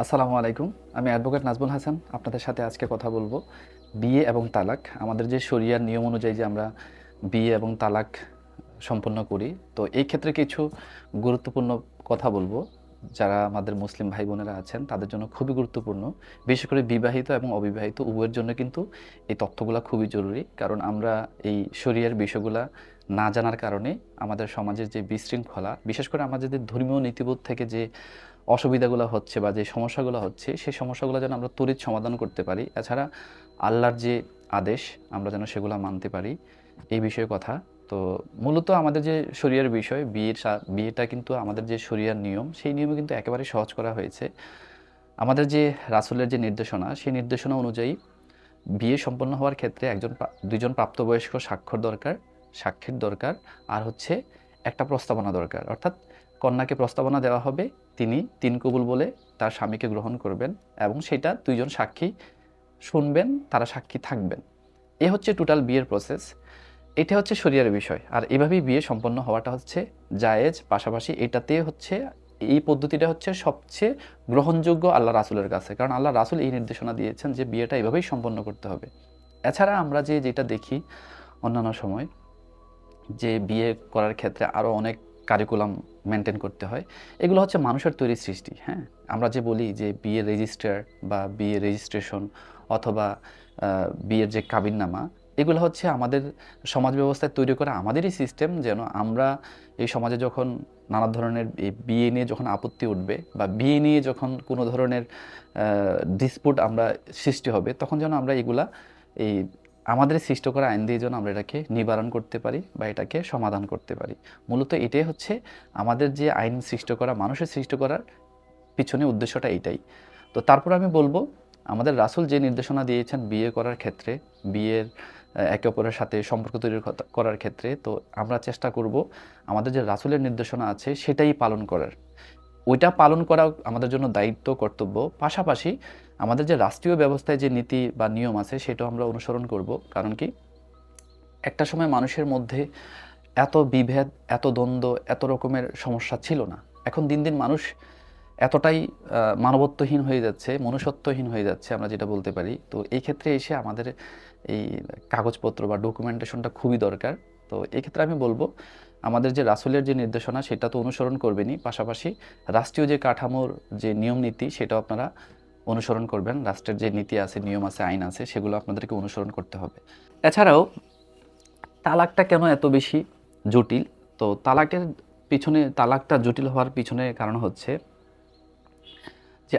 আসসালামু আলাইকুম। আমি অ্যাডভোকেট নাজমুল হাসান আপনাদের সাথে আজকে কথা বলবো বিয়ে এবং তালাক। আমাদের যে শরিয়ার নিয়ম অনুযায়ী যে আমরা বিয়ে এবং তালাক সম্পন্ন করি, তো এই ক্ষেত্রে কিছু গুরুত্বপূর্ণ কথা বলবো। যারা আমাদের মুসলিম ভাই বোনেরা আছেন তাদের জন্য খুবই গুরুত্বপূর্ণ। বিশেষ করে বিবাহিত এবং অবিবাহিত উভয়ের জন্য কিন্তু এই তথ্যগুলা খুবই জরুরি। কারণ আমরা এই শরিয়ার বিষয়গুলা না জানার কারণে আমাদের সমাজের যে বিশৃঙ্খলা, বিশেষ করে আমাদের ধর্মীয় নীতিবোধ থেকে যে অসুবিধাগুলো হচ্ছে বা যে সমস্যাগুলো হচ্ছে, সেই সমস্যাগুলো যেন আমরা ত্বরিত সমাধান করতে পারি। এছাড়া আল্লাহর যে আদেশ আমরা যেন সেগুলো মানতে পারি, এই বিষয়ে কথা। তো মূলত আমাদের যে শরিয়ার বিষয়, বিয়েটা কিন্তু আমাদের যে শরিয়ার নিয়ম, সেই নিয়মে কিন্তু একেবারে সহজ করা হয়েছে। আমাদের যে রাসূলের যে নির্দেশনা, সেই নির্দেশনা অনুযায়ী বিয়ে সম্পন্ন হওয়ার ক্ষেত্রে দুইজন প্রাপ্তবয়স্ক সাক্ষীর দরকার, আর হচ্ছে একটা প্রস্তাবনা দরকার। অর্থাৎ কন্যাকে প্রস্তাবনা দেওয়া হবে, তিনি তিন কবুল বলে তার স্বামীকে গ্রহণ করবেন এবং সেটা দুইজন সাক্ষী শুনবেন, তারা সাক্ষী থাকবেন। এ হচ্ছে টোটাল বিয়ের প্রসেস। এটা হচ্ছে শরিয়ার বিষয়। আর এভাবেই বিয়ে সম্পন্ন হওয়াটা হচ্ছে জায়েজ। পাশাপাশি এটাতে হচ্ছে এই পদ্ধতিটা হচ্ছে সবচেয়ে গ্রহণযোগ্য আল্লাহ রাসূলের কাছে। কারণ আল্লাহ রাসূল এই নির্দেশনা দিয়েছেন যে বিয়েটা এভাবেই সম্পন্ন করতে হবে। এছাড়া আমরা যেটা দেখি অন্যান্য সময়, যে বিয়ে করার ক্ষেত্রে আরও অনেক কারিকুলাম মেনটেন করতে হয়। এগুলো হচ্ছে মানুষের তৈরি সৃষ্টি, হ্যাঁ? আমরা যে বলি যে বিয়ের রেজিস্টার বা বিয়ের রেজিস্ট্রেশন অথবা বিয়ের যে কাবিননামা, এগুলো হচ্ছে আমাদের সমাজ ব্যবস্থায় তৈরি করা আমাদেরই সিস্টেম, যেন আমরা এই সমাজে যখন নানা ধরনের এই বিয়ে নিয়ে যখন আপত্তি উঠবে বা বিয়ে নিয়ে যখন কোনো ধরনের ডিসপুট আমরা সৃষ্টি হবে, তখন যেন আমরা এগুলা এই আমাদের সৃষ্ট করা আইন দিয়ে যেন আমরা এটাকে নিবারণ করতে পারি বা এটাকে সমাধান করতে পারি। মূলত এটাই হচ্ছে আমাদের যে আইন সৃষ্ট করা, মানুষের সৃষ্ট করার পিছনে উদ্দেশ্যটা এইটাই। তো তারপর আমি বলবো, আমাদের রাসূল যে নির্দেশনা দিয়েছেন বিয়ে করার ক্ষেত্রে, বিয়ের একে অপরের সাথে সম্পর্ক তৈরি করার ক্ষেত্রে, তো আমরা চেষ্টা করব আমাদের যে রাসূলের নির্দেশনা আছে সেটাই পালন করার। ওইটা পালন করা আমাদের জন্য দায়িত্ব, কর্তব্য। পাশাপাশি আমাদের যে রাষ্ট্রীয় ব্যবস্থায় যে নীতি বা নিয়ম আছে সেটাও আমরা অনুসরণ করব। কারণ কি, একটা সময় মানুষের মধ্যে এত বিভেদ, এত দ্বন্দ্ব, এত রকমের সমস্যা ছিল না। এখন দিন দিন মানুষ এতটাই মানবত্বহীন হয়ে যাচ্ছে, মনুষ্যত্বহীন হয়ে যাচ্ছে, আমরা যেটা বলতে পারি। তো এই ক্ষেত্রে এসে আমাদের এই কাগজপত্র বা ডকুমেন্টেশনটা খুবই দরকার। তো এই ক্ষেত্রে আমি বলব, আমাদের যে রাসূলের যে নির্দেশনা সেটা তো অনুসরণ করবেনই, পাশাপাশি রাষ্ট্রীয় যে কাঠামোর যে নিয়ম নীতি সেটাও আপনারা অনুসরণ করবেন। রাষ্ট্রের যে নীতি আছে, নিয়ম আছে, আইন আছে, সেগুলো আপনাদেরকে অনুসরণ করতে হবে। এছাড়াও তালাকটা কেন এত বেশি জটিল? তো তালাকটা জটিল হওয়ার পিছনে কারণ হচ্ছে যে